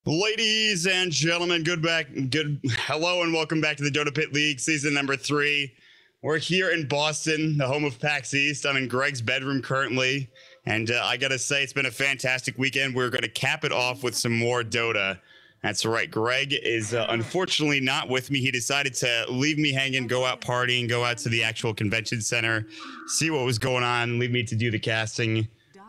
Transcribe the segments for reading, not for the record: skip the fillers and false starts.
Ladies and gentlemen, hello and welcome back to the Dota Pit League season number 3. We're here in Boston, the home of PAX East. I'm in Greg's bedroom currently, and I gotta say it's been a fantastic weekend. We're gonna cap it off with some more Dota. That's right, Greg is unfortunately not with me. He decided to leave me hanging, go out partying, go out to the actual convention center, see what was going on, leave me to do the casting.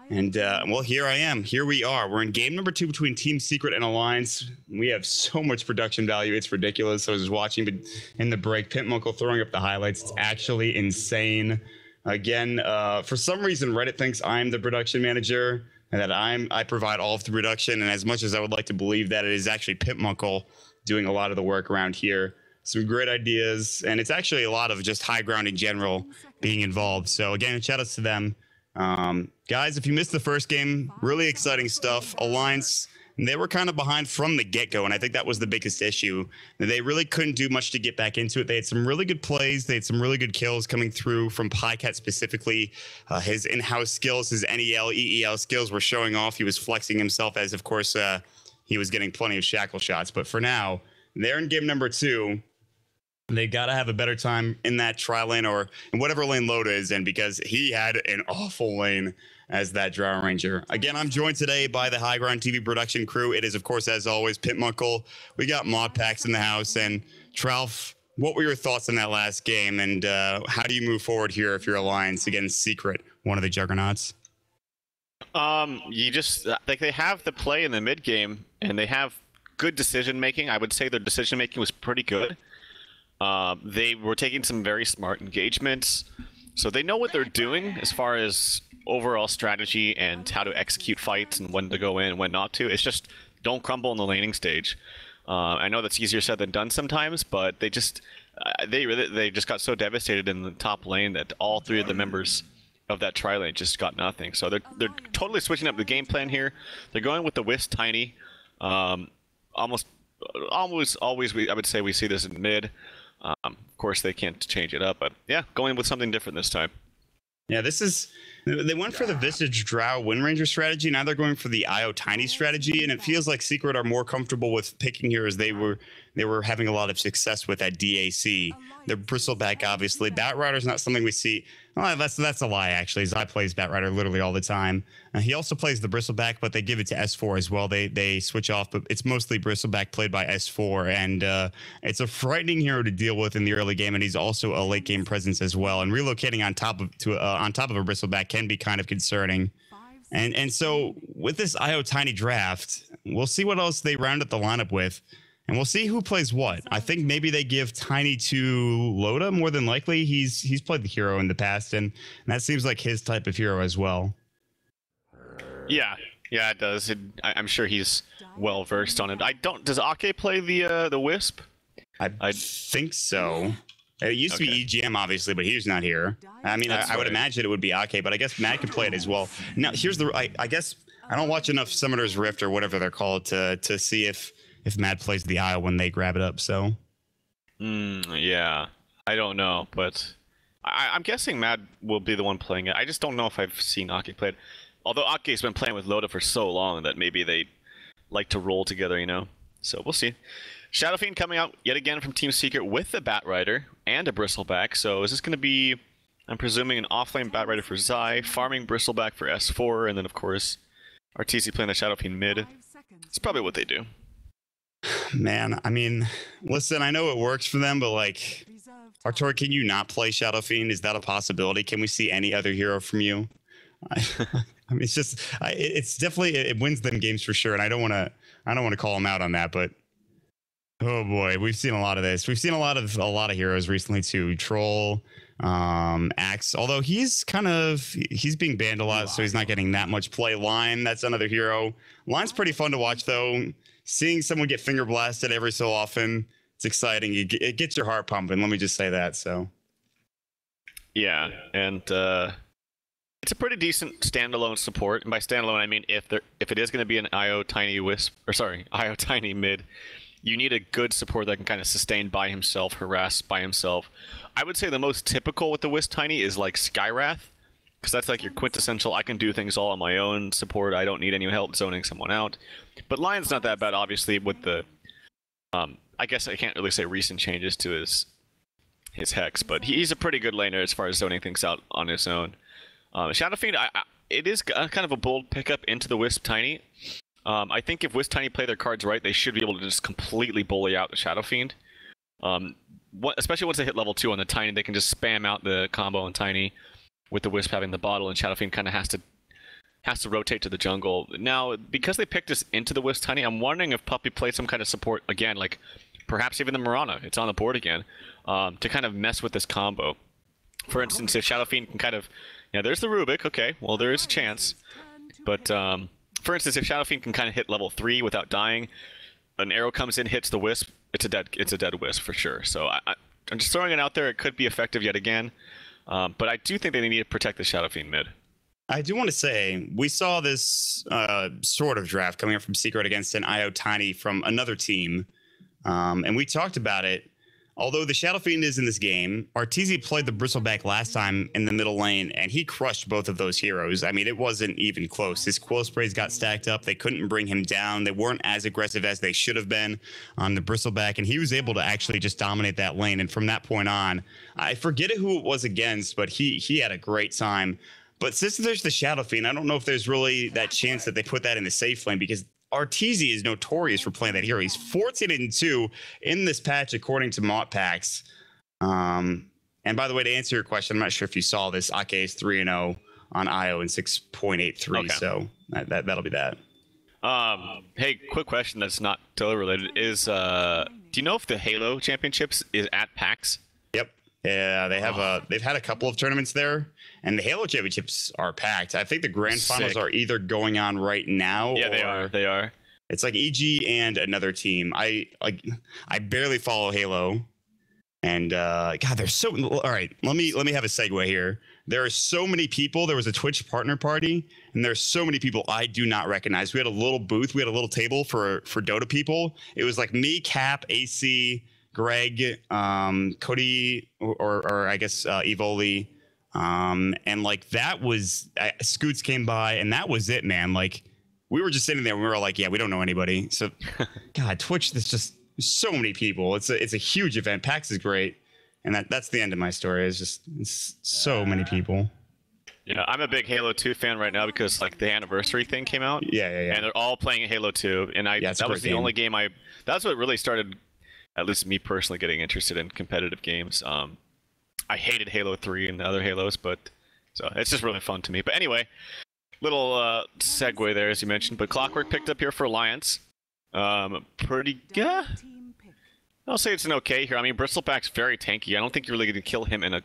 And, well, here I am. Here we are. We're in game number 2 between Team Secret and Alliance. We have so much production value. It's ridiculous. I was watching in the break, Pitmunkle throwing up the highlights. It's actually insane. Again, for some reason, Reddit thinks I'm the production manager and that I provide all of the production. And as much as I would like to believe that, it is actually Pitmunkle doing a lot of the work around here. Some great ideas. And it's actually a lot of just high ground in general being involved. So, again, shout outs to them. Guys, if you missed the first game, really exciting stuff. Alliance, they were kind of behind from the get-go, and I think that was the biggest issue. They really couldn't do much to get back into it. They had some really good plays. They had some really good kills coming through from Pycat specifically. His in-house skills, his NEL, EEL skills were showing off. He was flexing himself as, of course, he was getting plenty of shackle shots. But for now, they're in game number 2. They got to have a better time in that tri lane or in whatever lane Loda is in, because he had an awful lane as that Drow Ranger. Again, I'm joined today by the HighGroundTV production crew. It is, of course, as always, Pitmunkle. We got Modpacks in the house. And Tralf, what were your thoughts on that last game? And how do you move forward here if you're Alliance against Secret, one of the juggernauts? You just like they have the play in the mid game, and they have good decision making. I would say their decision making was pretty good. They were taking some very smart engagements, so they know what they're doing as far as overall strategy and how to execute fights and when to go in and when not to. It's just don't crumble in the laning stage. I know that's easier said than done sometimes, but they just got so devastated in the top lane that all 3 of the members of that tri lane just got nothing. So they're totally switching up the game plan here. They're going with the Wisp Tiny. Almost always I would say we see this in mid. Of course, they can't change it up, but yeah, going with something different this time. Yeah, they went for the Visage Drow Wind Ranger strategy. Now they're going for the IO Tiny strategy, and it feels like Secret are more comfortable with picking here as they were having a lot of success with that DAC. The Bristleback, obviously. Batrider's not something we see. Well, that's a lie, actually. Zai plays Batrider literally all the time. He also plays the Bristleback, but they give it to S4 as well. They switch off, but it's mostly Bristleback played by S4, and it's a frightening hero to deal with in the early game, and he's also a late game presence as well. And relocating on top of a Bristleback can be kind of concerning. And so with this IO Tiny draft, we'll see what else they round up the lineup with. And we'll see who plays what. I think maybe they give Tiny to Loda more than likely. He's played the hero in the past, and that seems like his type of hero as well. Yeah, it does. I'm sure he's well versed on it. Does Ake play the Wisp? I think so. It used to be EGM, obviously, but he's not here. I mean, I would imagine it would be Ake, but I guess Matt could play it as well. Now, here's I guess I don't watch enough Summoner's Rift or whatever they're called to see if Mad plays the IO when they grab it up, so. Yeah, I don't know, but I'm guessing Mad will be the one playing it. I just don't know if I've seen Ake play it. Although Ake's been playing with Loda for so long that maybe they like to roll together, you know? So we'll see. Shadow Fiend coming out yet again from Team Secret with a Batrider and a Bristleback. So is this going to be, I'm presuming, an offlane Batrider for Zai, farming Bristleback for S4, and then, of course, RTC playing the Shadow Fiend mid? It's probably what they do. Man, I mean, listen, I know it works for them, but like, Artur, can you not play Shadow Fiend? Is that a possibility? Can we see any other hero from you? I mean, it's just, it's definitely, it wins them games for sure, and I don't want to call them out on that, but oh boy, we've seen a lot of this. We've seen a lot of heroes recently too. Troll, Axe, although he's being banned a lot, so he's not getting that much play. Line, that's another hero. Line's pretty fun to watch though. Seeing someone get finger blasted every so often, it's exciting. It gets your heart pumping. Let me just say that. So, yeah, and it's a pretty decent standalone support. And by standalone, I mean if it is going to be an IO Tiny IO Tiny mid, you need a good support that can kind of sustain by himself, harass by himself. I would say the most typical with the Wisp Tiny is like Skywrath, because that's like your quintessential, I can do things all on my own support. I don't need any help zoning someone out. But Lion's not that bad, obviously, with the, I guess I can't really say recent changes to his Hex, but he's a pretty good laner as far as zoning things out on his own. Shadow Fiend, it is kind of a bold pickup into the Wisp Tiny. I think if Wisp Tiny play their cards right, they should be able to just completely bully out the Shadow Fiend. Especially once they hit level 2 on the Tiny, they can just spam out the combo on Tiny with the Wisp having the bottle, and Shadow Fiend kind of has to rotate to the jungle. Now, because they picked us into the Wisp Tiny, I'm wondering if Puppey played some kind of support again, like perhaps even the Mirana. It's on the board again, to kind of mess with this combo. For instance, if Shadow Fiend can kind of... Yeah, there's the Rubik. Okay, well, there is a chance. But, for instance, if Shadow Fiend can kind of hit level 3 without dying, an arrow comes in, hits the Wisp, it's a dead Wisp for sure. So I'm just throwing it out there. It could be effective yet again. But I do think they need to protect the Shadow Fiend mid. I do want to say, we saw this sort of draft coming up from Secret against an IO Tiny from another team. And we talked about it. Although the Shadow Fiend is in this game, Arteezy played the Bristleback last time in the middle lane, and he crushed both of those heroes. I mean, it wasn't even close. His Quill Sprays got stacked up. They couldn't bring him down. They weren't as aggressive as they should have been on the Bristleback, and he was able to actually just dominate that lane. And from that point on, I forget who it was against, but he had a great time. But since there's the Shadow Fiend, I don't know if there's really that chance that they put that in the safe lane, because Arteezy is notorious for playing that hero. He's 14-2 in this patch, according to ModPacks. And by the way, to answer your question, I'm not sure if you saw this. Ake is 3-0 on IO and 6.83. Okay. So that'll be that. Hey, quick question that's not totally related is, do you know if the Halo Championships is at PAX? Yep. Yeah, they have they've had a couple of tournaments there, and the Halo Championships are packed. I think the grand finals are either going on right now. Yeah, or they are. It's like EG and another team. I barely follow Halo, and God, there's so. All right, let me have a segue here. There are so many people. There was a Twitch partner party, and there's so many people I do not recognize. We had a little booth. We had a little table for Dota people. It was like me, Cap, AC, Greg, Cody, or I guess Evoli, and like that was Scoots came by, and that was it, man. Like we were just sitting there, and we were like, yeah, we don't know anybody. So, God, Twitch, there's just so many people. It's a huge event. PAX is great, and that's the end of my story. It's so many people. Yeah, I'm a big Halo 2 fan right now because like the anniversary thing came out. Yeah. And they're all playing Halo 2, and that was the only game that's what really started, at least me personally, getting interested in competitive games. I hated Halo 3 and the other Halos, but so it's just really fun to me. But anyway, little segue there, as you mentioned. But Clockwork picked up here for Alliance. Pretty good. I'll say it's an okay here. I mean, Bristleback's very tanky. I don't think you're really going to kill him in a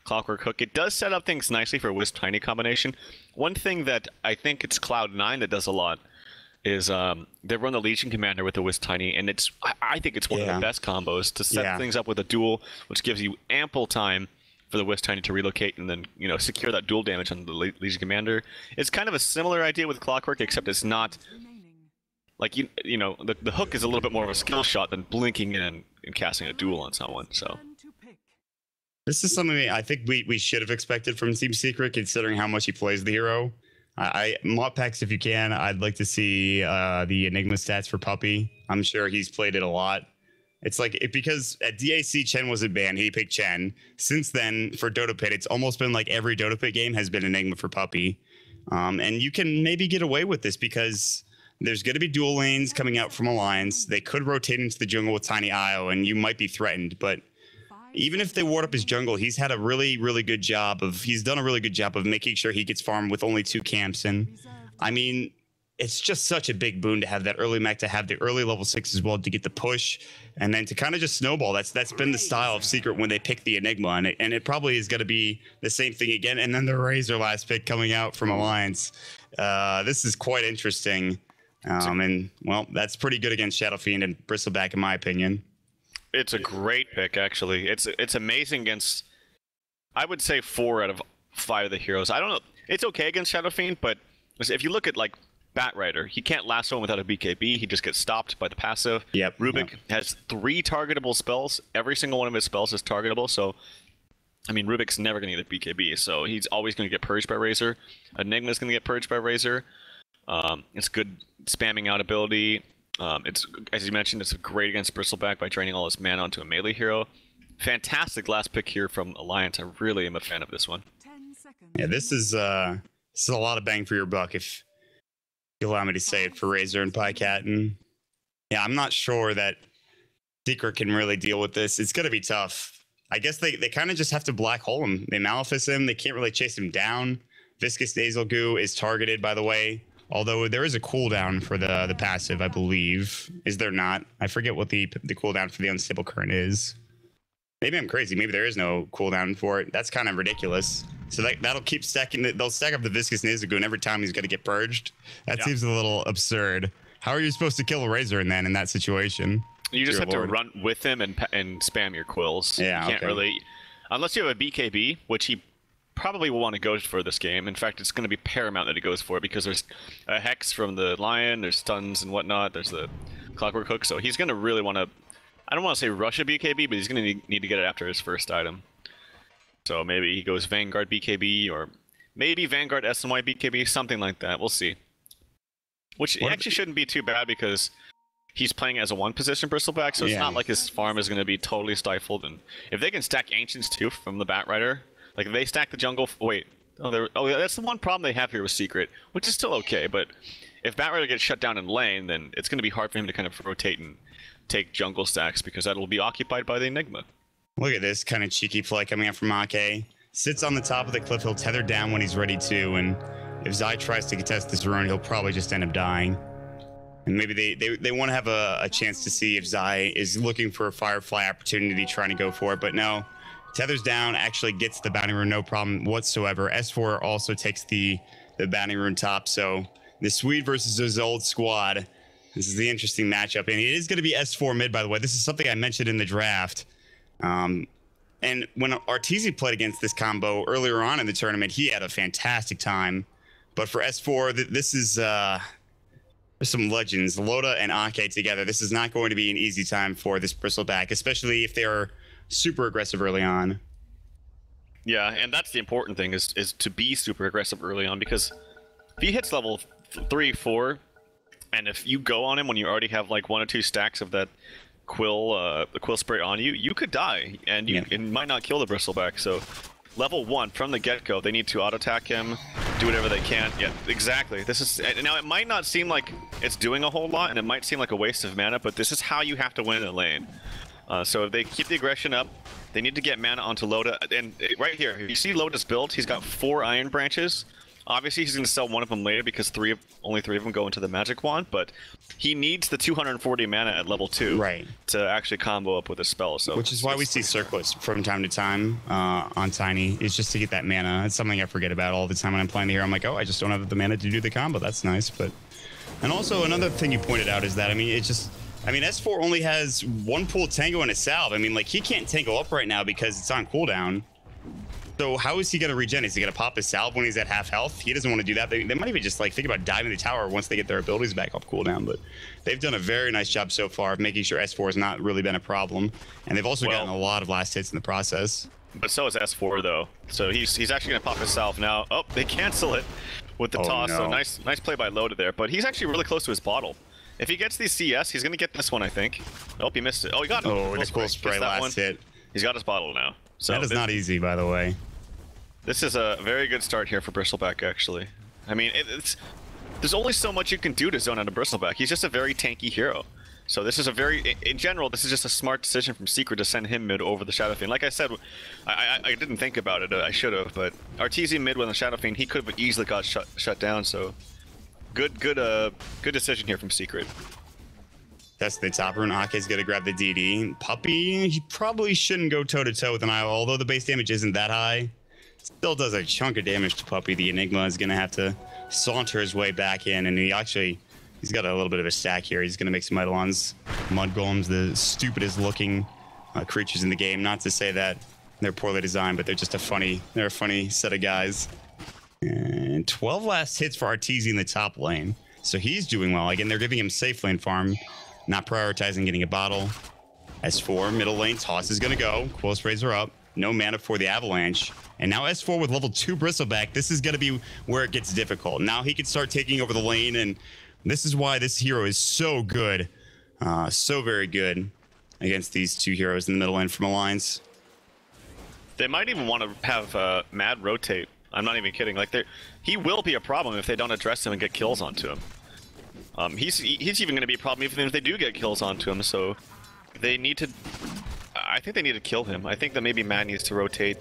Clockwork hook. It does set up things nicely for a Wisp Tiny combination. One thing that I think it's Cloud9 that does a lot is they run the Legion Commander with the Wisp Tiny, and I think it's one of the best combos to set things up with a duel, which gives you ample time for the Wisp Tiny to relocate and then secure that duel damage on the Legion Commander. It's kind of a similar idea with Clockwork, except it's not like the hook is a little bit more of a skill shot than blinking in and casting a duel on someone. So this is something I think we should have expected from Team Secret, considering how much he plays the hero. ModPacks, if you can, I'd like to see the Enigma stats for Puppey. I'm sure he's played it a lot. It's like because at DAC Chen wasn't banned, he picked Chen. Since then, for Dota Pit, it's almost been like every Dota Pit game has been Enigma for Puppey. And you can maybe get away with this because there's going to be dual lanes coming out from Alliance. They could rotate into the jungle with Tiny IO, and you might be threatened. But even if they ward up his jungle, he's done a really good job of making sure he gets farmed with only 2 camps. And I mean, it's just such a big boon to have that early mech, to have the early level 6 as well, to get the push, and then to kind of just snowball. That's been the style of Secret when they pick the Enigma, and it probably is going to be the same thing again. And then the Razor last pick coming out from Alliance. This is quite interesting. And well, that's pretty good against Shadow Fiend and Bristleback, in my opinion. It's a great pick, actually. It's amazing against, I would say, 4 out of 5 of the heroes. I don't know. It's okay against Shadow Fiend, but if you look at like Batrider, he can't last one without a BKB. He just gets stopped by the passive. Yep. Rubik has 3 targetable spells. Every single one of his spells is targetable. So I mean, Rubik's never going to get a BKB, so he's always going to get purged by Razor. Enigma's going to get purged by Razor. It's good spamming out ability. It's, as you mentioned, it's great against Bristleback by draining all his mana onto a melee hero. Fantastic last pick here from Alliance. I really am a fan of this one. Yeah, this is a lot of bang for your buck, if you allow me to say it, for Razor and Pycat. And yeah, I'm not sure that Secret can really deal with this. It's going to be tough. I guess they kind of just have to black hole him. They Malefice him. They can't really chase him down. Viscous Nasal Goo is targeted, by the way. Although there is a cooldown for the passive, I believe. Is there not? I forget what the cooldown for the Unstable Current is. Maybe I'm crazy. Maybe there is no cooldown for it. That's kind of ridiculous. So that'll keep stacking. They'll stack up the Viscous Nasal Goo, and every time he's going to get purged. That seems a little absurd. How are you supposed to kill a Razor in that situation? You just have to run with him and spam your quills. Yeah, you can't really, unless you have a BKB, which he probably will want to go for this game. In fact, it's going to be paramount that he goes for it because there's a Hex from the Lion, there's stuns and whatnot, there's the Clockwork Hook, so he's going to really want to, I don't want to say rush a BKB, but he's going to need to get it after his first item. So maybe he goes Vanguard BKB, or maybe Vanguard SNY BKB, something like that. We'll see. Which actually shouldn't be too bad because he's playing as a one-position Bristleback, so it's not like his farm is going to be totally stifled. And if they can stack Ancients too from the Batrider, like if they stack the jungle, that's the one problem they have here with Secret, which is still okay. But if Batrider gets shut down in lane, then it's going to be hard for him to kind of rotate and take jungle stacks because that will be occupied by the Enigma. Look at this kind of cheeky play coming up from Ake. Sits on the top of the cliff, he'll tether down when he's ready to, and if Zai tries to contest this rune, he'll probably just end up dying. And maybe they want to have a chance to see if Zai is looking for a Firefly opportunity, trying to go for it, but no. Tethers down, actually gets the bounty rune, no problem whatsoever. S4 also takes the bounty rune top, so the Swede versus his old squad. This is the interesting matchup, and it is going to be S4 mid, by the way. This is something I mentioned in the draft. And when Arteezy played against this combo earlier on in the tournament, he had a fantastic time. But for S4, this is there's some legends, Loda and Ake together. This is not going to be an easy time for this Bristleback, especially if they are super aggressive early on. Yeah, and that's the important thing is to be super aggressive early on, because if he hits level 3, 4, and if you go on him when you already have like 1 or 2 stacks of that the quill spray on you, you could die, and it might not kill the Bristleback. So level 1 from the get-go, they need to auto attack him, do whatever they can. Yeah, exactly. This is now, it might not seem like it's doing a whole lot, and it might seem like a waste of mana, but this is how you have to win in a lane. So if they keep the aggression up, they need to get mana onto Loda. And right here, if you see Loda's build, he's got 4 Iron Branches. Obviously, he's going to sell one of them later because only 3 of them go into the Magic Wand, but he needs the 240 mana at level 2 to actually combo up with a spell. So which is why we see Circlets from time to time on Tiny, is just to get that mana. It's something I forget about all the time when I'm playing the hero. I'm like, oh, I just don't have the mana to do the combo. That's nice. And also, another thing you pointed out is that, S4 only has 1 pool Tango and a Salve. I mean, like, he can't Tango up right now because it's on cooldown. So how is he going to regen? Is he going to pop his Salve when he's at half health? He doesn't want to do that. They might even just like think about diving the tower once they get their abilities back off cooldown. But they've done a very nice job so far of making sure S4 has not really been a problem. And they've also gotten a lot of last hits in the process. But so is S4 though. So he's actually going to pop his Salve now. Oh, they cancel it with the toss. No. So nice play by Loda there. But he's actually really close to his bottle. If he gets these CS, he's going to get this one, I think. Oh, he missed it. Oh, he got it. Oh, the cool spray last hit. He's got his bottle now. So that is not easy, by the way. This is a very good start here for Bristleback, actually. I mean, there's only so much you can do to zone out a Bristleback. He's just a very tanky hero. So this is in general, this is just a smart decision from Secret to send him mid over the Shadow Fiend. Like I said, I didn't think about it. I should have, but Arteezy mid with the Shadow Fiend, he could have easily got shut down. So good decision here from Secret. That's the top rune. Ake's gonna grab the DD. Puppy, he probably shouldn't go toe-to-toe with an IO, although the base damage isn't that high. Still does a chunk of damage to Puppy. The Enigma is gonna have to saunter his way back in, and he's got a little bit of a stack here. He's gonna make some Eidolons, Mud Golems, the stupidest looking creatures in the game. Not to say that they're poorly designed, but they're a funny set of guys. And 12 last hits for Arteezy in the top lane. So he's doing well. Again, they're giving him safe lane farm, not prioritizing getting a bottle. S4, middle lane, toss is gonna go. Quill sprays are up. no mana for the Avalanche. And now S4 with level 2 Bristleback, this is going to be where it gets difficult. Now he can start taking over the lane, and this is why this hero is so good. So very good against these two heroes in the middle lane from Alliance. They might even want to have Mad rotate. I'm not even kidding. Like, he will be a problem if they don't address him and get kills onto him. He's even going to be a problem even if they do get kills onto him. So they need to. I think they need to kill him. I think that maybe Mad needs to rotate.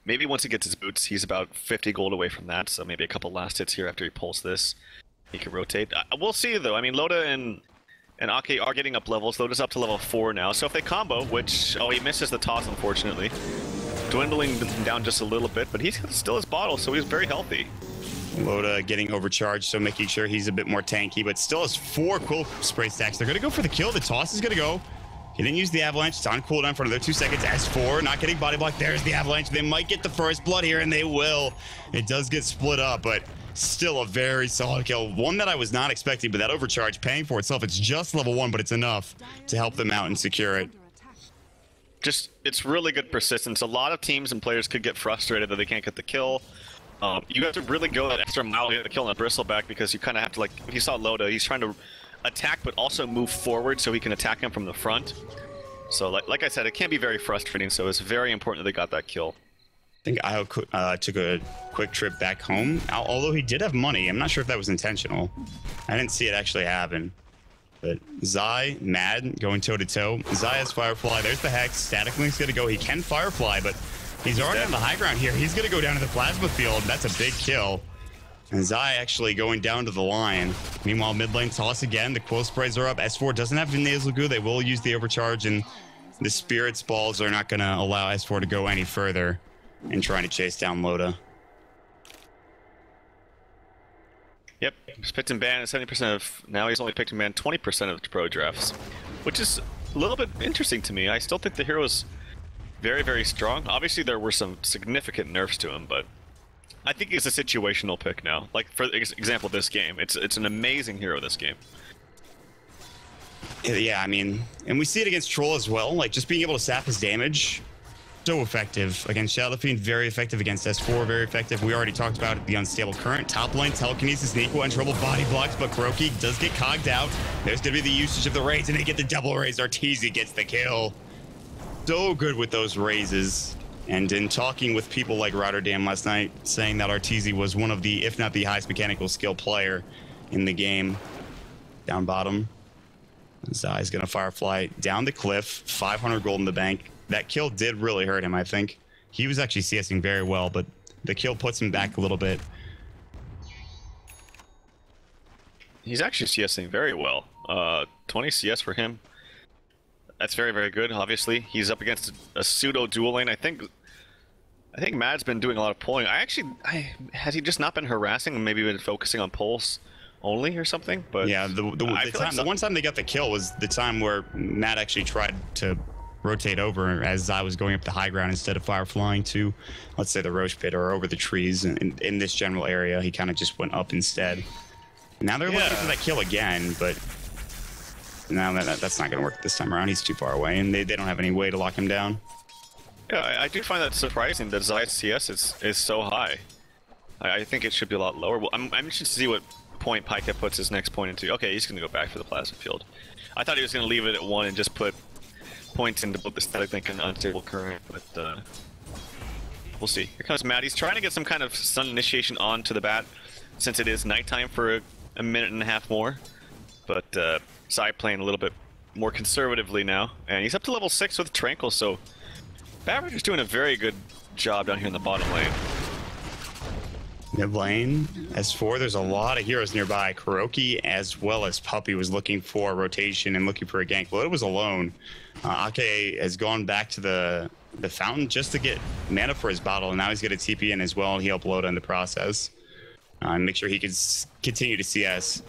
Maybe once he gets his boots, he's about 50 gold away from that. So maybe a couple last hits here after he pulls this, he can rotate. We'll see though. I mean, Loda and Ake are getting up levels. Loda's up to level 4 now. So if they combo, which he misses the toss unfortunately. Dwindling down just a little bit, but he's still his bottle, so he's very healthy. Loda getting overcharged, so making sure he's a bit more tanky, but still has 4 quill spray stacks. They're going to go for the kill. The toss is going to go. He didn't use the Avalanche. It's on cooldown for another 2 seconds. S4 not getting body block. There's the Avalanche. They might get the first blood here, and they will. It does get split up, but still a very solid kill. One that I was not expecting, but that overcharge paying for itself. It's just level 1, but it's enough to help them out and secure it. It's really good persistence. A lot of teams and players could get frustrated that they can't get the kill. You have to really go that extra mile to get the kill on a Bristleback because you kind of have to, like, if you saw Loda, he's trying to attack but also move forward so he can attack him from the front. So like I said, it can be very frustrating, so it's very important that they got that kill. I think Io took a quick trip back home, although he did have money. I'm not sure if that was intentional. I didn't see it actually happen. But Zai, Mad, going toe-to-toe. Zai has Firefly. There's the Hex. Static Link's going to go. He can Firefly, but he's already on the high ground here. He's going to go down to the Plasma Field. That's a big kill. And Zai actually going down to the line. Meanwhile, mid lane toss again. The Quill Sprays are up. S4 doesn't have Nasal Goo. They will use the overcharge, and the Spirit's Balls are not going to allow S4 to go any further in trying to chase down Loda. Yep, he's picked and banned 70% of, now he's only picked and banned 20% of pro drafts, which is a little bit interesting to me. I still think the hero is very, very strong. Obviously there were some significant nerfs to him, but I think it's a situational pick now. Like, for example, this game, it's an amazing hero this game. Yeah, I mean, and we see it against Troll as well, like just being able to sap his damage. So effective against Shadow Fiend, very effective against S4, very effective. We already talked about the unstable current. Top lane, telekinesis, Neeko and trouble body blocks, but Kuroki does get cogged out. There's going to be the usage of the raise, and they get the double raise. Arteezy gets the kill. So good with those raises. And in talking with people like Rotterdam last night, saying that Arteezy was one of the, if not the highest mechanical skill player in the game. Down bottom. Zai's going to Firefly down the cliff, 500 gold in the bank. That kill did really hurt him, I think. He was actually CSing very well, but the kill puts him back a little bit. He's actually CSing very well. 20 CS for him. That's very, very good, obviously. He's up against a pseudo dual lane. I think Mad's been doing a lot of pulling. Has he just not been harassing and maybe been focusing on pulls only or something? But yeah, the one time they got the kill was the time where Mad actually tried to rotate over as I was going up the high ground instead of Fireflying to, let's say, the Roche Pit or over the trees in this general area. He kind of just went up instead. Now they're looking for that kill again, but no, that's not going to work this time around. He's too far away, and they don't have any way to lock him down. Yeah, I do find that surprising that Zai's CS is so high. I think it should be a lot lower. Well, I'm interested to see what point Pika puts his next point into. Okay, he's going to go back for the Plasma Field. I thought he was going to leave it at 1 and just put points into both the static link and unstable current, but we'll see. Here comes Matt. He's trying to get some kind of sun initiation onto the bat since it is nighttime for a minute and a half more. But Zai playing a little bit more conservatively now, and he's up to level 6 with Tranquil, so Babbage is doing a very good job down here in the bottom lane. Mid lane, S4, there's a lot of heroes nearby. Kuroki as well as Puppey was looking for rotation and looking for a gank. Loda was alone. Ake has gone back to the fountain just to get mana for his bottle, and now he's going to TP in as well and heal up Loda in the process. And make sure he can continue to CS.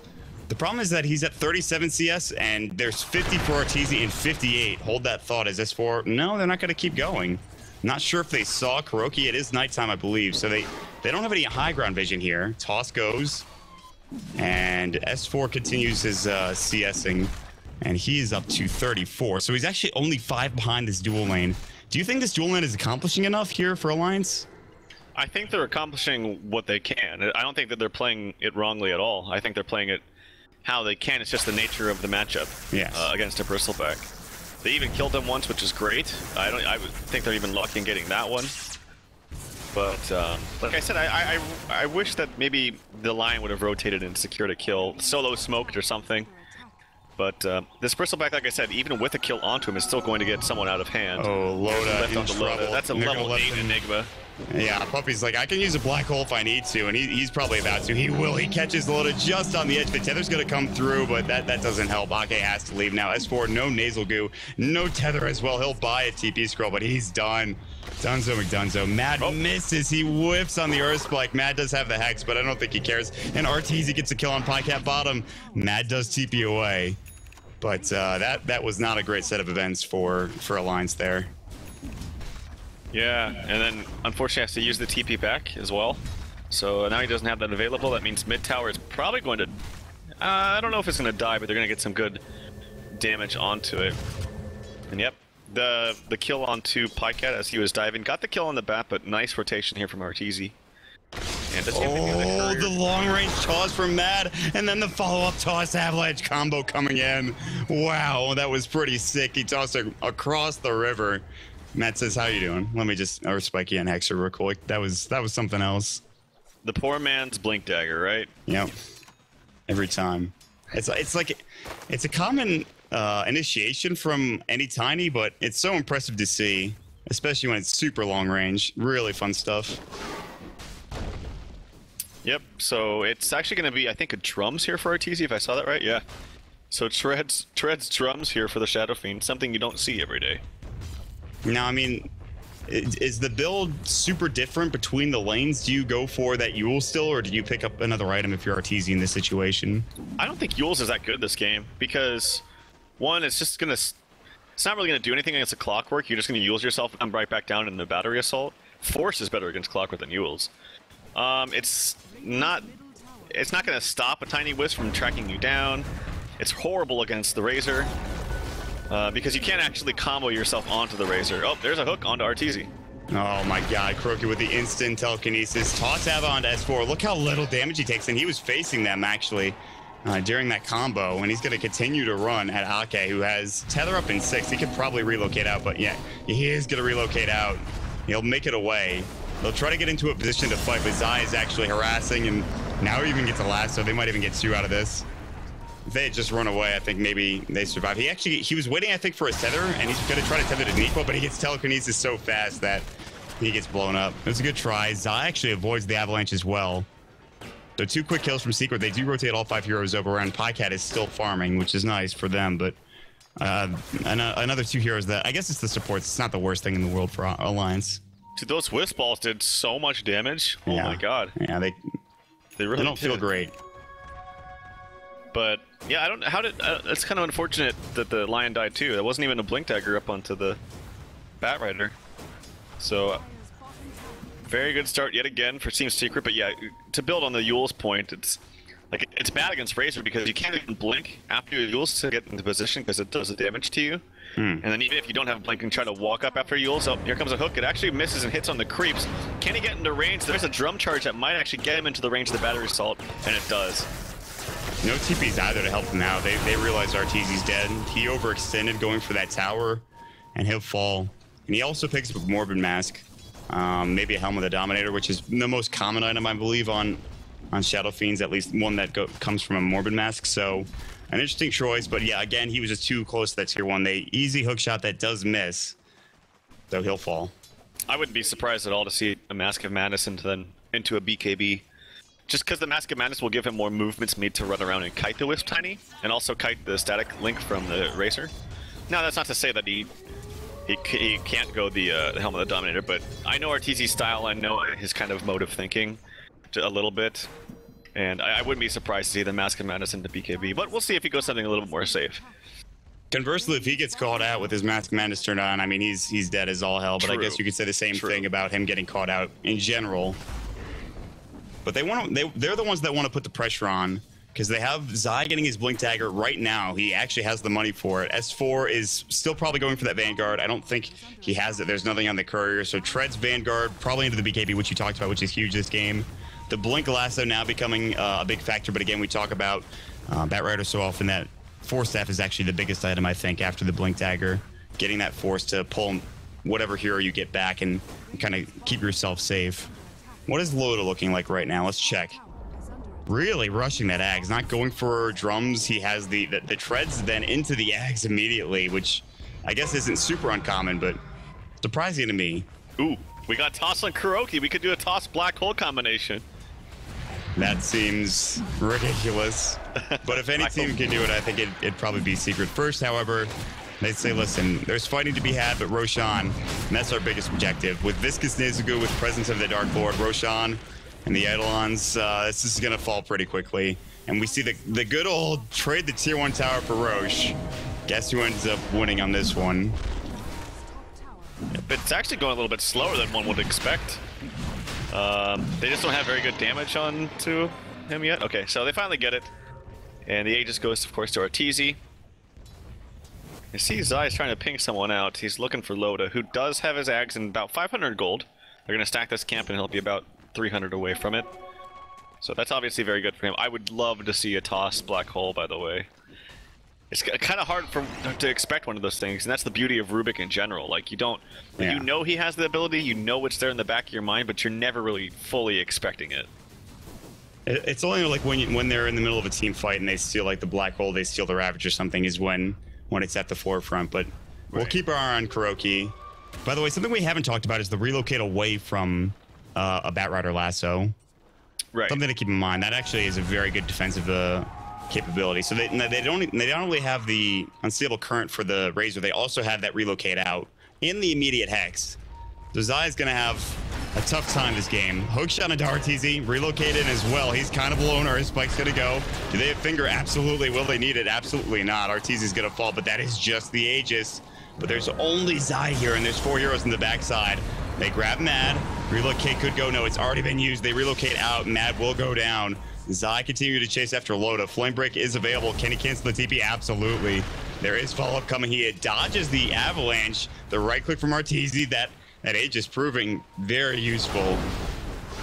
The problem is that he's at 37 CS, and there's 50 for Arteezy and 58. Hold that thought as S4. No, they're not going to keep going. Not sure if they saw Kuroki. It is nighttime, I believe, so they don't have any high ground vision here. Toss goes, and S4 continues his CSing, and he is up to 34. So he's actually only 5 behind this dual lane. Do you think this dual land is accomplishing enough here for Alliance? I think they're accomplishing what they can. I don't think that they're playing it wrongly at all. I think they're playing it how they can. It's just the nature of the matchup against a bristleback. They even killed him once, which is great. I would think they're even lucky in getting that one. But like I said, I wish that maybe the line would have rotated and secured a kill, solo smoked or something. But this bristleback, like I said, even with a kill onto him, is still going to get someone out of hand. Oh, Loda in trouble. That's a level 8 Enigma. Yeah, Puppy's like, I can use a black hole if I need to, and he's probably about to. He will. He catches Loda just on the edge. The tether's going to come through, but that doesn't help. Ake has to leave now. S4, no nasal goo, no tether as well. He'll buy a TP scroll, but he's done. Dunzo McDunzo. Mad misses. He whiffs on the Earth Spike. Mad does have the Hex, but I don't think he cares. And Arteezy gets a kill on Pycat bottom. Mad does TP away. But that was not a great set of events for Alliance there. Yeah, and then unfortunately has to use the TP back as well. So now he doesn't have that available. That means mid tower is probably going to... I don't know if it's going to die, but they're going to get some good damage onto it. And yep, the kill onto Pycat as he was diving. Got the kill on the bat, but nice rotation here from Arteezy. And the long-range toss from Mad, and then the follow-up toss avalanche combo coming in. Wow, that was pretty sick. He tossed it across the river. Matt says, "How you doing?" Let me just Spiky and Hexer real quick. That was something else. The poor man's blink dagger, right? Yep. Every time. It's a common initiation from any Tiny, but it's so impressive to see, especially when it's super long range. Really fun stuff. Yep, so it's actually going to be, I think, a drums here for Arteezy, if I saw that right. Yeah. So treads drums here for the Shadow Fiend, something you don't see every day. Now, I mean, is the build super different between the lanes? Do you go for that Yule still, or do you pick up another item if you're Arteezy in this situation? I don't think Yule's is that good this game, because, one, it's not really going to do anything against the Clockwork. You're just going to Yule's yourself and come right back down in the Battery Assault. Force is better against Clockwork than Yule's. It's not going to stop a Tiny Wisp from tracking you down. It's horrible against the Razor, because you can't actually combo yourself onto the Razor. Oh, there's a hook onto Arteezy. Oh my god, Croaky with the instant telekinesis. Toss Ava onto S4. Look how little damage he takes, and he was facing them, actually, during that combo, and he's going to continue to run at Ake, who has Tether up in 6. He could probably relocate out, but yeah, he is going to relocate out. He'll make it away. They'll try to get into a position to fight, but Zai is actually harassing, and now he even gets a last, so they might even get 2 out of this. If they had just run away, I think maybe they survive. He was waiting, I think, for his tether, and he's going to try to tether to Nico, but he gets telekinesis so fast that he gets blown up. It was a good try. Zai actually avoids the avalanche as well. So 2 quick kills from Secret. They do rotate all 5 heroes over, and Pycat is still farming, which is nice for them, but another 2 heroes that, I guess it's the supports. It's not the worst thing in the world for Alliance. Dude, those Wisp balls did so much damage. Oh my god. Yeah, they really don't feel great. But yeah, I don't. How did? It's kind of unfortunate that the Lion died too. There wasn't even a blink dagger up onto the Bat Rider. So very good start yet again for Team Secret. But yeah, to build on the Yule's point, it's bad against Razor because you can't even blink after your Yule's to get into position because it does the damage to you. And then even if you don't have blink and try to walk up after Yule's, oh, here comes a hook. It actually misses and hits on the creeps. Can he get into range? There's a drum charge that might actually get him into the range of the Battery Assault, and it does. No TPs either to help him out. They realize Arteezy's dead. He overextended going for that tower, and he'll fall. And he also picks up a Morbid Mask, maybe a Helm of the Dominator, which is the most common item, I believe, on Shadow Fiends, at least one that comes from a Morbid Mask. So an interesting choice, but yeah, again, he was just too close to that tier 1. They easy hook shot that does miss, so he'll fall. I wouldn't be surprised at all to see a Mask of Madness into a BKB. Just because the Mask of Madness will give him more movement speed to run around and kite the Wisp Tiny, and also kite the static link from the Racer. Now, that's not to say that he can't go the Helm of the Dominator, but I know Arteezy's style, I know his kind of mode of thinking a little bit, and I wouldn't be surprised to see the Mask of Madness into BKB, but we'll see if he goes something a little more safe. Conversely, if he gets called out with his Mask of Madness turned on, I mean, he's dead as all hell, but I guess you could say the same thing about him getting caught out in general. But they're the ones that want to put the pressure on, because they have Zai getting his Blink Dagger right now. He actually has the money for it. S4 is still probably going for that Vanguard. I don't think he has it. There's nothing on the courier. So Treads Vanguard, probably into the BKB, which you talked about, which is huge this game. The Blink Lasso now becoming a big factor. But again, we talk about Batrider so often that Force Staff is actually the biggest item, I think, after the Blink Dagger. Getting that Force to pull whatever hero you get back and kind of keep yourself safe. What is Loda looking like right now? Let's check. Really rushing that Ags, not going for drums. He has the treads then into the Ags immediately, which I guess isn't super uncommon, but surprising to me. Ooh, we got Toss on Kuroki. We could do a Toss Black Hole combination. That seems ridiculous. But if any team can do it, I think it'd probably be Secret first. However, they say, listen, there's fighting to be had, but Roshan, and that's our biggest objective. With Viscous Nezugu, with presence of the Dark Lord, Roshan, and the Eidolons, this is going to fall pretty quickly. And we see the good old trade the tier 1 tower for Roche. Guess who ends up winning on this one? But it's actually going a little bit slower than one would expect. They just don't have very good damage on to him yet. Okay, so they finally get it. And the Aegis goes, of course, to Arteezy. You see Zai is trying to ping someone out. He's looking for Loda, who does have his Ags in about 500 gold. They're going to stack this camp and he'll be about 300 away from it. So that's obviously very good for him. I would love to see a Toss Black Hole, by the way. It's kind of hard to expect one of those things, and that's the beauty of Rubik in general. Like, you don't... Yeah. You know he has the ability, you know it's there in the back of your mind, but you're never really fully expecting it. It's only like when they're in the middle of a team fight and they steal like the Black Hole, they steal the Ravage or something, is when it's at the forefront. But we'll keep our eye on Kuroki. By the way, something we haven't talked about is the relocate away from a Batrider Lasso. Right. Something to keep in mind. That actually is a very good defensive capability. So they not only have the unstable current for the Razor, they also have that relocate out in the immediate hex. So Zai is going to have a tough time this game. Hookshot into Arteezy, relocated as well. He's kind of alone. Are his spikes going to go? Do they have Finger? Absolutely. Will they need it? Absolutely not. Arteezy's going to fall, but that is just the Aegis. But there's only Zai here, and there's 4 heroes in the backside. They grab Mad. Relocate could go. No, it's already been used. They relocate out. Mad will go down. Zai continue to chase after Loda. Flame Break is available. Can he cancel the TP? Absolutely. There is follow-up coming. He dodges the Avalanche. The right click from Arteezy. That Aegis proving very useful.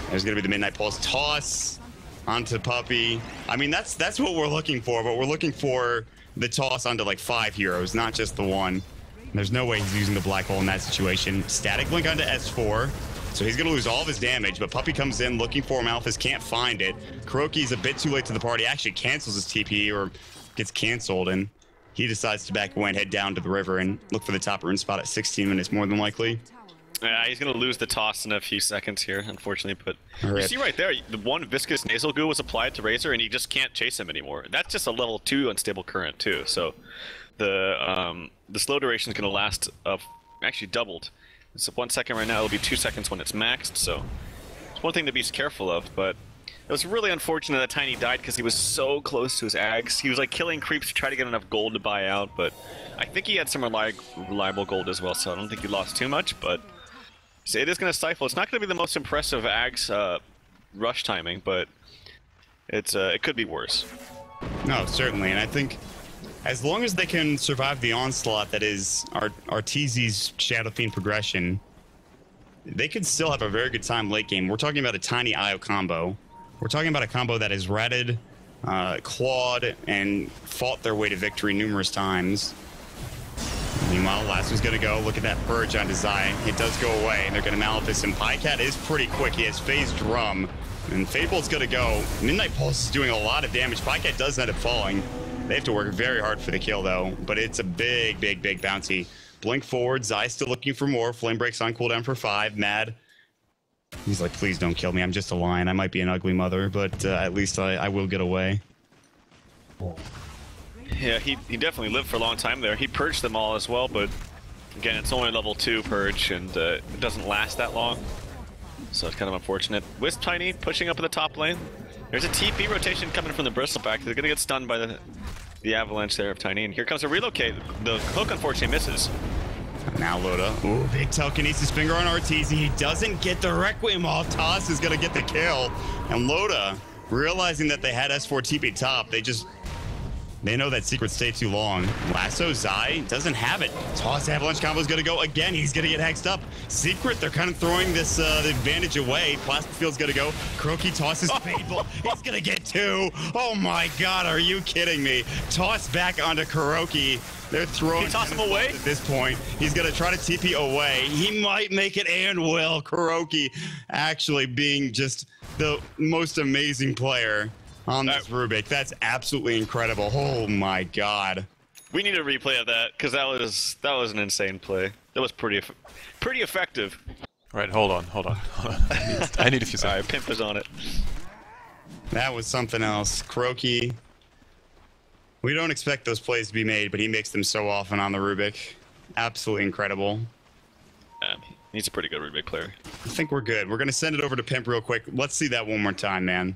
There's going to be the Midnight Pulse. Toss onto Puppey. I mean, that's what we're looking for, but we're looking for the toss onto like 5 heroes, not just the one. There's no way he's using the Black Hole in that situation. Static Blink onto S4. So he's going to lose all of his damage, but Puppey comes in looking for Malphus, can't find it. Kuroki's a bit too late to the party, actually cancels his TP or gets canceled, and he decides to back away and head down to the river and look for the top rune spot at 16 minutes, more than likely. Yeah, he's going to lose the toss in a few seconds here, unfortunately, but you see right there, the one Viscous Nasal Goo was applied to Razor, and he just can't chase him anymore. That's just a level 2 unstable current, too, so the slow duration is going to last actually doubled. It's 1 second right now, it'll be 2 seconds when it's maxed, so it's one thing to be careful of, but it was really unfortunate that Tiny died because he was so close to his Ags. He was like killing creeps to try to get enough gold to buy out, but I think he had some reliable gold as well, so I don't think he lost too much, but it is going to stifle. It's not going to be the most impressive Ags rush timing, but it could be worse. No, certainly, and I think as long as they can survive the onslaught that is Arteezy's Shadow Fiend progression, they could still have a very good time late game. We're talking about a tiny IO combo. We're talking about a combo that has ratted, clawed, and fought their way to victory numerous times. Meanwhile, Lasso's going to go. Look at that Purge onto Zai. It does go away, and they're going to Malefice him. Pycat is pretty quick. He has Phase Drum, and Fable's going to go. Midnight Pulse is doing a lot of damage. Pycat does end up falling. They have to work very hard for the kill, though, but it's a big, big, big bounty. Blink forward. Zai still looking for more. Flame Break's on cooldown for 5. Mad. He's like, please don't kill me. I'm just a lion. I might be an ugly mother, but at least I will get away. Yeah, he definitely lived for a long time there. He purged them all as well, but again, it's only level 2 purge, and it doesn't last that long. So it's kind of unfortunate. Wisp Tiny pushing up in the top lane. There's a TP rotation coming from the Bristleback. They're going to get stunned by the avalanche there of Tiny, and here comes a relocate. The hook unfortunately misses. Now Loda. Ooh, big telekinesis finger on Arteezy. He doesn't get the Requiem off. Toss is going to get the kill. And Loda realizing that they had S4 TP top, they know that secret stayed too long. Lasso Zai doesn't have it. Toss Avalanche combo is going to go again. He's going to get hexed up. Secret, they're kind of throwing this the advantage away. Plastic Field's going to go. Kuroki tosses Fable. He's going to get 2. Oh my God, are you kidding me? Toss back onto Kuroki. They're throwing him away at this point. He's going to try to TP away. He might make it and will. Kuroki actually being just the most amazing player on this Rubik. That's absolutely incredible. Oh my God. We need a replay of that because that was an insane play. That was pretty effective. Right, hold on. I need a few seconds. Alright, Pimp is on it. That was something else. Kuroki. We don't expect those plays to be made, but he makes them so often on the Rubik. Absolutely incredible. He's a pretty good Rubik player. I think we're good. We're going to send it over to Pimp real quick. Let's see that one more time, man.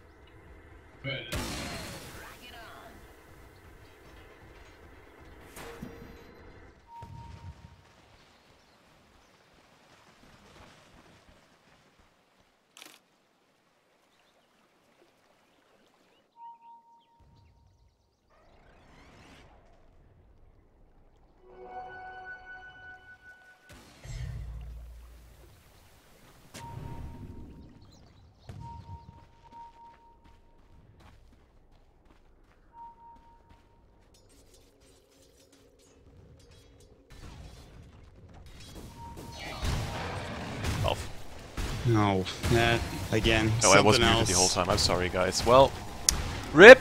No, that again. Oh, I was muted else. the whole time. I'm sorry, guys. Well, RIP.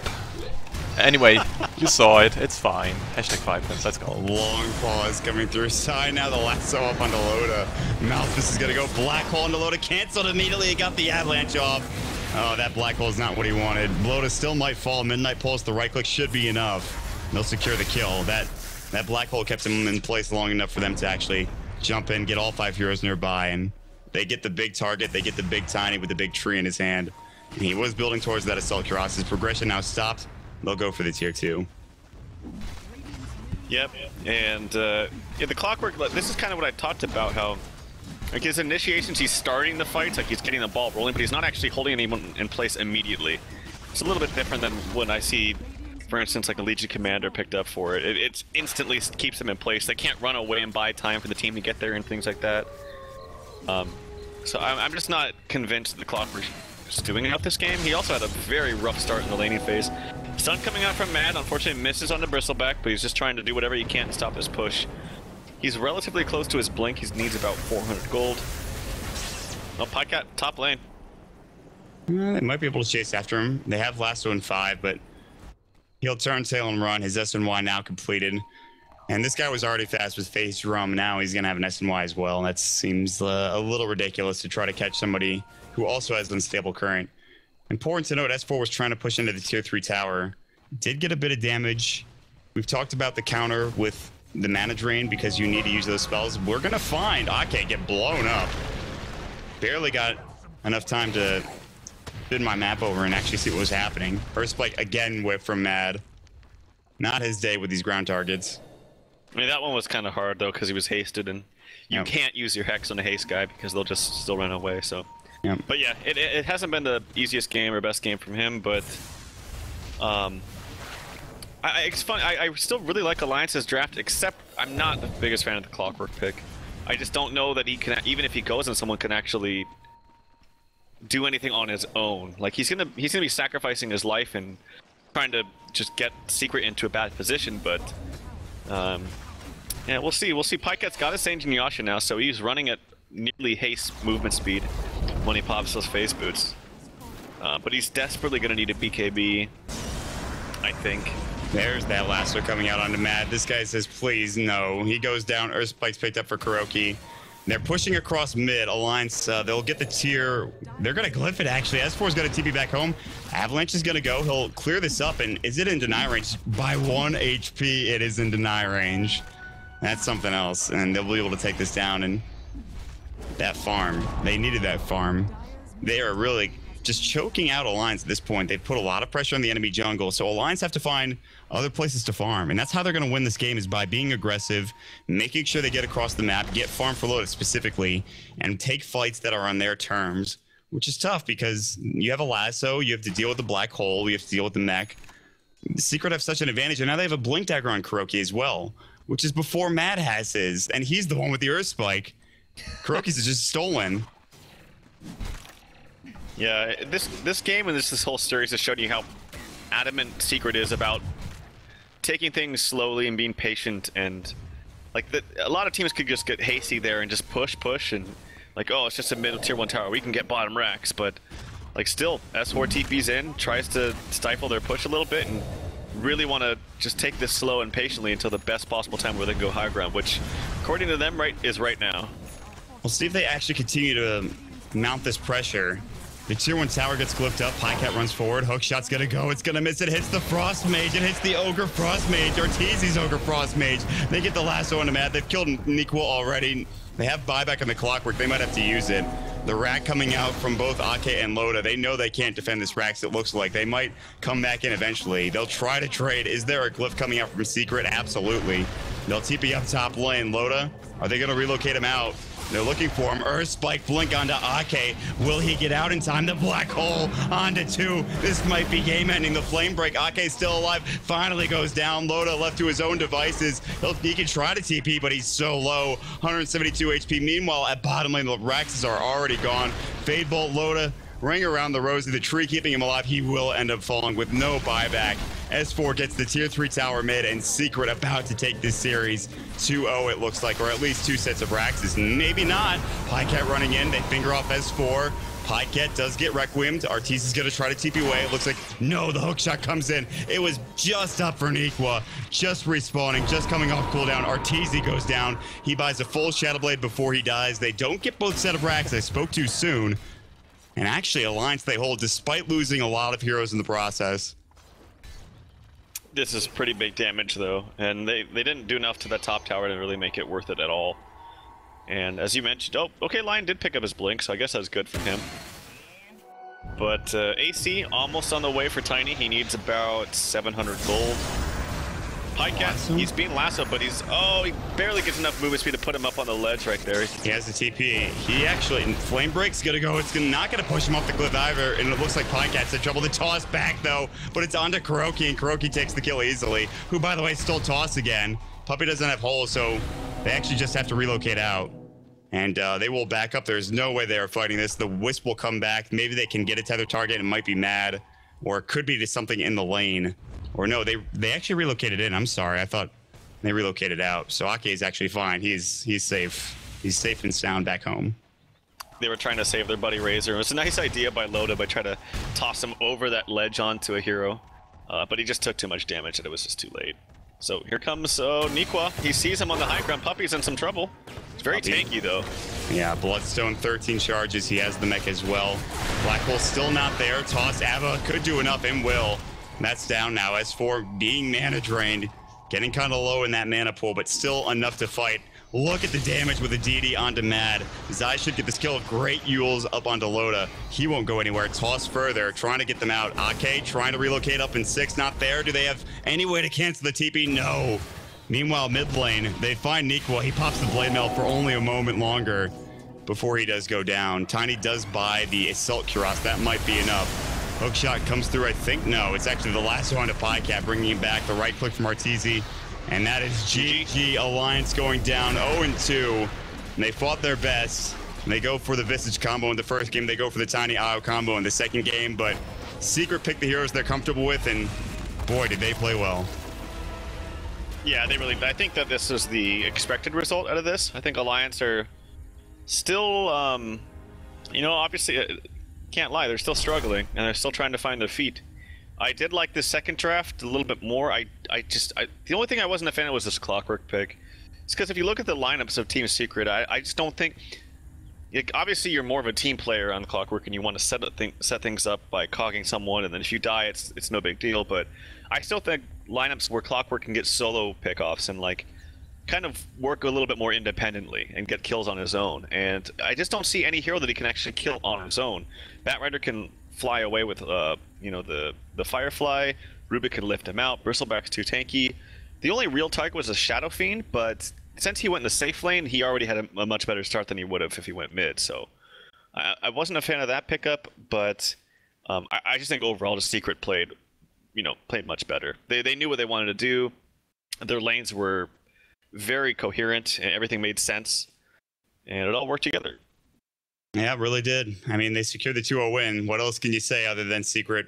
Anyway, you saw it. It's fine. Hashtag 5 minutes. Let's go. A long pause coming through side. Now the lasso up onto Loda. Malphus is gonna go black hole into Loda. Canceled immediately. He got the avalanche off. Oh, that black hole is not what he wanted. Loda still might fall. Midnight Pulse. The right click should be enough. They'll secure the kill. That black hole kept him in place long enough for them to actually jump in, get all 5 heroes nearby, and they get the big target. They get the big tiny with the big tree in his hand. And he was building towards that Assault Cuirass. His progression now stopped. They'll go for the tier 2. Yep, and yeah, the clockwork. This is kind of what I talked about. How, like, his initiations, he's starting the fights, like he's getting the ball rolling, but he's not actually holding anyone in place immediately. It's a little bit different than when I see, for instance, like a Legion Commander picked up for it. It instantly keeps them in place. They can't run away and buy time for the team to get there and things like that. So I'm just not convinced the Clockwork is doing enough this game. He also had a very rough start in the laning phase. Stun coming out from Mad, unfortunately misses on the Bristleback, but he's just trying to do whatever he can to stop this push. He's relatively close to his blink. He needs about 400 gold. Oh, Pycat, top lane. They might be able to chase after him. They have Lasso in 5, but he'll turn tail and run. His SNY now completed. And this guy was already fast with Phase Drum. Now he's going to have an SNY as well. That seems a little ridiculous to try to catch somebody who also has unstable current. Important to note, S4 was trying to push into the tier 3 tower. Did get a bit of damage. We've talked about the counter with the mana drain because you need to use those spells. We're going to find Ake get blown up. Barely got enough time to spin my map over and actually see what was happening. First spike again whip from Mad. Not his day with these ground targets. I mean, that one was kind of hard, though, because he was hasted, and you can't use your Hex on a haste guy because they'll just still run away, so... Yep. But yeah, it hasn't been the easiest game or best game from him, but... it's fun. I still really like Alliance's draft, except I'm not the biggest fan of the Clockwork pick. I just don't know that he can, even if he goes and someone can actually do anything on his own. Like, he's gonna be sacrificing his life and trying to just get Secret into a bad position, but... yeah, we'll see. Pycat's got his Saint Inuyasha now, so he's running at nearly haste movement speed when he pops those phase boots. But he's desperately going to need a BKB, I think. There's that lasso coming out onto Mad. This guy says, please, no. He goes down. Earth Spike's picked up for Kuroki. They're pushing across mid. Alliance, they'll get the tier. They're going to glyph it, actually. S4's going to TP back home. Avalanche is going to go. He'll clear this up. And is it in deny range? By 1 HP, it is in deny range. That's something else. And they'll be able to take this down. And that farm, they needed that farm. They are really just choking out Alliance at this point. They've put a lot of pressure on the enemy jungle. So Alliance have to find other places to farm. And that's how they're going to win this game, is by being aggressive, making sure they get across the map, get farm for loaded specifically, and take fights that are on their terms. which is tough because you have a lasso, you have to deal with the black hole, you have to deal with the mech. The Secret have such an advantage, and now they have a blink dagger on Kuroki as well, which is before Mad has his, and he's the one with the Earth Spike. Kuroki's is just stolen. Yeah, this game and this whole series has shown you how adamant Secret is about taking things slowly and being patient, and like a lot of teams could just get hasty there and just push and like, oh, it's just a middle tier 1 tower, we can get bottom racks, but like still S4 TP's in, tries to stifle their push a little bit and really want to just take this slow and patiently until the best possible time where they can go high ground, which according to them is right now. We'll see if they actually continue to mount this pressure. The tier 1 tower gets flipped up. Pycat runs forward. Hookshot's gonna go. It's gonna miss. It hits the Frost Mage. It hits the Ogre Frost Mage. Ortizi's Ogre Frost Mage. They get the lasso on the mat. They've killed Nikwa already. They have buyback on the Clockwork. They might have to use it. The rack coming out from both Ake and Loda. They know they can't defend this rack, so it looks like. They might come back in eventually. They'll try to trade. Is there a glyph coming out from Secret? Absolutely. They'll TP up top lane. Loda, are they gonna relocate him out? They're looking for him. Earth Spike blink onto Ake. Will he get out in time? The black hole onto 2. This might be game ending. The flame break. Ake's still alive. Finally goes down. Loda left to his own devices. He can try to TP, but he's so low. 172 HP. Meanwhile, at bottom lane, the Raxes are already gone. Fade Bolt Loda. Ring around the Rosie, the tree keeping him alive. He will end up falling with no buyback. S4 gets the tier 3 tower mid, and Secret about to take this series 2-0, it looks like, or at least 2 sets of Raxes. Maybe not. Pycat running in. They finger off S4. Pycat does get Requiemed. Artis is going to try to TP away. It looks like, no, the hookshot comes in. It was just up for Nikwa. Just respawning, just coming off cooldown. Arteezy goes down. He buys a full Shadow Blade before he dies. They don't get both set of racks. I spoke too soon. And actually, Alliance they hold despite losing a lot of heroes in the process. This is pretty big damage though, and they didn't do enough to that top tower to really make it worth it at all. And as you mentioned, oh, okay, Lion did pick up his blink, so I guess that's good for him. But AC almost on the way for Tiny. He needs about 700 gold. Pycat, he's being lassoed, but he barely gets enough movement speed to put him up on the ledge right there. He has the TP. He actually, Flame Break's gonna go. It's not gonna push him off the cliff either, and it looks like Pycat's in trouble. The toss back though, but it's onto Kuroki, and Kuroki takes the kill easily. Who, by the way, stole toss again. Puppy doesn't have holes, so they actually just have to relocate out. And they will back up. There's no way they are fighting this. The Wisp will come back. Maybe they can get a tether target. It might be Mad, or it could be to something in the lane. Or no, they actually relocated in. I'm sorry. I thought they relocated out. So Ake is actually fine. He's safe. He's safe and sound back home. They were trying to save their buddy Razor. It was a nice idea by Loda by trying to toss him over that ledge onto a hero. But he just took too much damage and it was just too late. So here comes Nikwa. He sees him on the high ground. Puppy's in some trouble. It's very tanky though. Yeah, Bloodstone 13 charges. He has the mech as well. Black Hole still not there. Toss Ava could do enough and will. That's down now. S4 being mana drained, getting kind of low in that mana pool, but still enough to fight. Look at the damage with the DD onto Mad. Zai should get this kill. Great Yules up onto Loda. He won't go anywhere. Toss further, trying to get them out. Ake trying to relocate up in 6. Not there. Do they have any way to cancel the TP? No. Meanwhile, mid lane, they find Nikwa. He pops the Blade Mail for only a moment longer before he does go down. Tiny does buy the Assault Cuirass. That might be enough. Hookshot comes through, I think. No, it's actually the lasso onto Pycat, bringing him back. The right click from Arteezy. And that is GG. Alliance going down 0-2. And they fought their best. And they go for the Visage combo in the first game. They go for the Tiny IO combo in the second game. But Secret picked the heroes they're comfortable with. And boy, did they play well. Yeah, they really... I think that this is the expected result out of this. I think Alliance are still... you know, obviously... can't lie, they're still struggling and they're still trying to find their feet. I did like this second draft a little bit more. The only thing I wasn't a fan of was this Clockwork pick. It's because if you look at the lineups of Team Secret, I just don't think... obviously, you're more of a team player on Clockwork and you want to set things up by cogging someone, and then if you die, it's no big deal. But I still think lineups where Clockwork can get solo pickoffs and like kind of work a little bit more independently and get kills on his own. And I just don't see any hero that he can actually kill on his own. Batrider can fly away with you know, the Firefly. Rubik can lift him out. Bristleback's too tanky. The only real target was a Shadow Fiend, but since he went in the safe lane, he already had a much better start than he would have if he went mid. So I wasn't a fan of that pickup, but I just think overall the Secret played much better. They knew what they wanted to do. Their lanes were very coherent, and everything made sense, and it all worked together. Yeah, it really did. I mean, they secured the 2-0 win. What else can you say other than Secret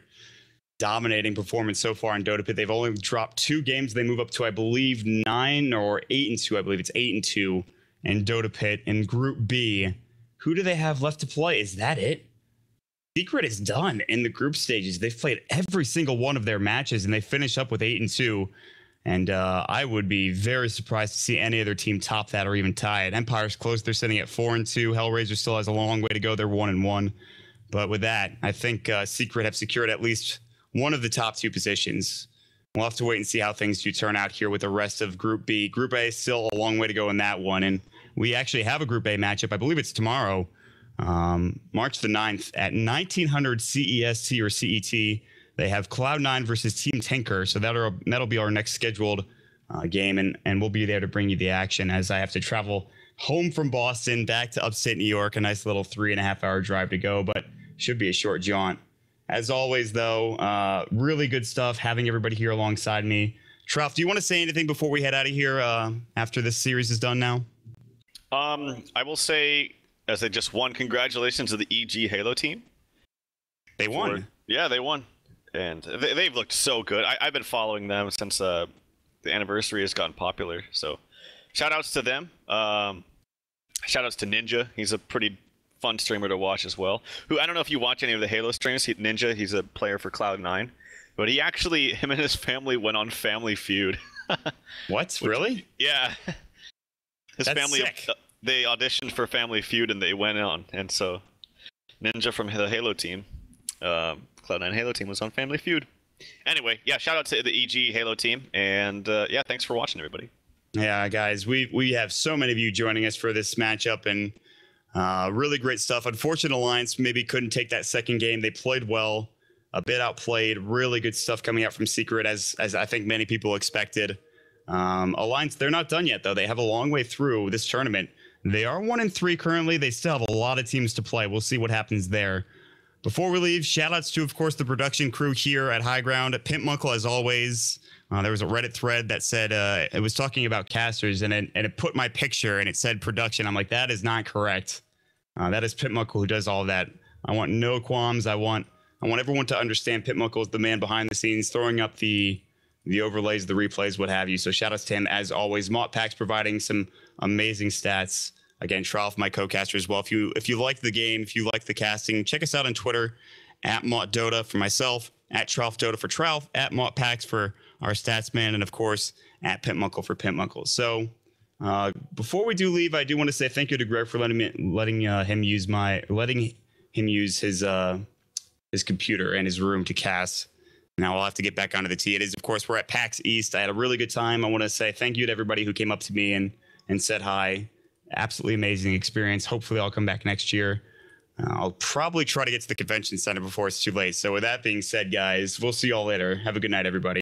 dominating performance so far in Dota Pit? They've only dropped 2 games. They move up to, I believe, 9 or 8-2. I believe it's 8-2 in Dota Pit in Group B. Who do they have left to play? Is that it? Secret is done in the group stages. They've played every single one of their matches, and they finish up with 8-2. And I would be very surprised to see any other team top that or even tie it. Empire's close. They're sitting at 4-2. Hellraiser still has a long way to go. They're 1-1. But with that, I think Secret have secured at least one of the top 2 positions. We'll have to wait and see how things do turn out here with the rest of Group B. Group A is still a long way to go in that one. And we actually have a Group A matchup. I believe it's tomorrow, March the 9th at 1900 CEST or CET. They have Cloud9 versus Team Tinker, so that'll be our next scheduled game, and we'll be there to bring you the action as I have to travel home from Boston back to upstate New York. A nice little 3.5-hour drive to go, but should be a short jaunt. As always, though, really good stuff having everybody here alongside me. Trout, do you want to say anything before we head out of here after this series is done now? I will say, as they just won, congratulations to the EG Halo team. They won. Yeah, they won. And they've looked so good. I've been following them since the anniversary has gotten popular. So shout outs to them. Shout outs to Ninja. He's a pretty fun streamer to watch as well. Who I don't know if you watch any of the Halo streams. Ninja, he's a player for Cloud9. But him and his family went on Family Feud. What? Really? Yeah. His family, sick. They auditioned for Family Feud and they went on. And so Ninja from the Halo team, Cloud9 Halo team, was on Family Feud. Anyway, yeah, shout out to the EG Halo team, and yeah, thanks for watching, everybody. Yeah, guys, we have so many of you joining us for this matchup, and really great stuff. Unfortunate Alliance maybe couldn't take that second game. They played well, a bit outplayed. Really good stuff coming out from Secret, as I think many people expected. Alliance, they're not done yet, though. They have a long way through this tournament. They are 1-3 currently. They still have a lot of teams to play. We'll see what happens there. Before we leave, shout-outs to, of course, the production crew here at High Ground. Pimp Muckle, as always. There was a Reddit thread that said it was talking about casters, and it put my picture, and it said production. I'm like, that is not correct. That is Pimp Muckle who does all that. I want no qualms. I want everyone to understand Pimp Muckle is the man behind the scenes, throwing up the overlays, the replays, what have you. So shout-outs to him, as always. Mott Packs providing some amazing stats. Again, Tralf, my co-caster as well. If you like the game, if you like the casting, check us out on Twitter at MottDota for myself, at TralfDota for Tralf, at MottPax for our stats man, and of course at Pimp Muckle for Pimp Muckle. So before we do leave, I do want to say thank you to Greg for letting him use his computer and his room to cast. Now I'll have to get back onto the tee. It is, of course, we're at PAX East. I had a really good time. I want to say thank you to everybody who came up to me and said hi. Absolutely amazing experience. Hopefully I'll come back next year. I'll probably try to get to the convention center before it's too late. So with that being said, guys, we'll see you all later. Have a good night, everybody.